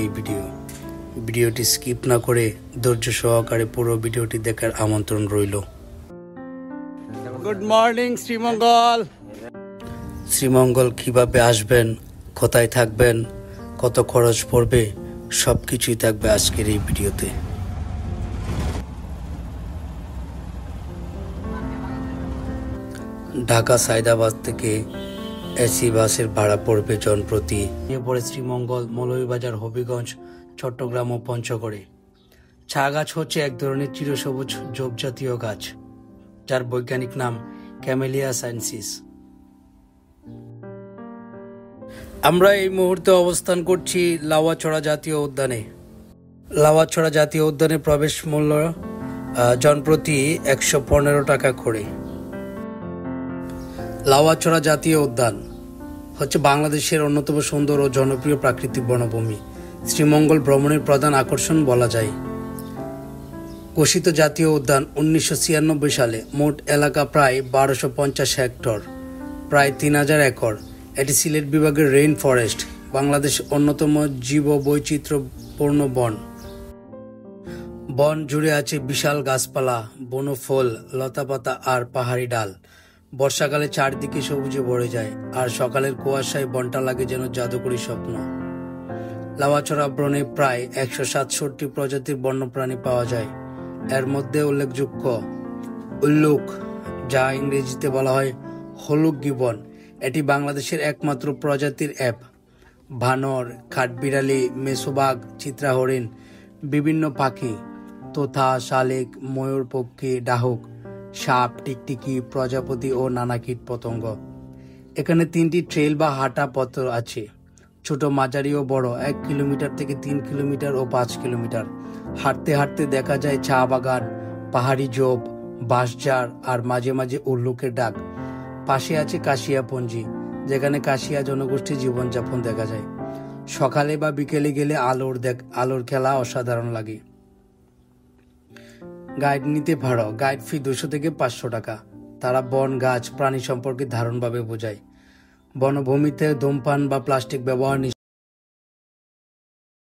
এই ভিডিওটি স্কিপ না করে ধৈর্য সহকারে পুরো ভিডিওটি দেখার আমন্ত্রণ রইল। গুড মর্নিং শ্রীমঙ্গল কিভাবে আসবেন, কোথায় থাকবেন, কত খরচ পড়বে, সবকিছুই থাকবে আজকের এই ভিডিওতে। ঢাকা সায়দাবাদ থেকে এসি বাসের ভাড়া পড়বে জনপ্রতি পরে শ্রীমঙ্গল, মৌলভীবাজার, হবিগঞ্জ, চট্টগ্রাম ও পঞ্চগড়ে। চা গাছ হচ্ছে এক ধরনের চিরসবুজ ঝোপ জাতীয় গাছ, যার বৈজ্ঞানিক নাম ক্যামেলিয়া সাইনেন্সিস। আমরা এই মুহূর্তে অবস্থান করছি লাউয়াছড়া জাতীয় উদ্যানে। লাউয়াছড়া জাতীয় উদ্যানে প্রবেশ মূল্য জনপ্রতি 115 টাকা করে। লাউয়াছড়া জাতীয় উদ্যান হচ্ছে বাংলাদেশের অন্যতম সুন্দর ও জনপ্রিয় প্রাকৃতিক বনভূমি। শ্রীমঙ্গল ভ্রমণের প্রধান আকর্ষণ বলা যায়। ঘোষিত জাতীয় উদ্যান 1996 সালে। মোট এলাকা প্রায় 1250 হেক্টর, প্রায় 3000 একর। এটি সিলেট বিভাগের রেইন ফরেস্ট, বাংলাদেশ অন্যতম জীব বৈচিত্র্যপূর্ণ বন। বন জুড়ে আছে বিশাল গাছপালা, বনফল, লতাপাতা আর পাহাড়ি ডাল। বর্ষাকালে চারদিকে সবুজে ভরে যায়, আর সকালের কুয়াশায় বনটা লাগে যেন জাদুকরী স্বপ্ন। লাউয়াছড়া বনে প্রায় 167 প্রজাতির বন্যপ্রাণী পাওয়া যায়। এর মধ্যে উল্লেখযোগ্য উল্লুক, যা ইংরেজিতে বলা হয় হলুক গিবন। এটি বাংলাদেশের একমাত্র প্রজাতির অ্যাপ। বানর, কাঠবিড়ালি, মেছোবাঘ, চিত্রা হরিণ, বিভিন্ন পাখি, তোতা, শালিক, ময়ূর পক্ষী, ডাহুক, সাপ, টিকটিকি, প্রজাপতি ও নানা কীট পতঙ্গ। এখানে 3টি ট্রেল বা হাঁটা পথ আছে, ছোট, মাঝারি ও বড়, 1 কিলোমিটার থেকে 3 কিলোমিটার ও 5 কিলোমিটার। হাঁটতে হাঁটতে দেখা যায় চা বাগান, পাহাড়ি ঝোপ, বাঁশঝাড় আর মাঝে মাঝে উল্লুকের ডাক। পাশে আছে কাশিয়াপঞ্জি, যেখানে কাশিয়া জনগোষ্ঠীর জীবনযাপন দেখা যায়। সকালে বা বিকেলে গেলে আলোর খেলা অসাধারণ লাগে। গাইড নিতে ভাড়া, গাইড ফি 200 থেকে 500 টাকা। তারা বন, গাছ, প্রাণী সম্পর্কে ধারণভাবে বোঝায়। বনভূমিতে ধূমপান বা প্লাস্টিক ব্যবহার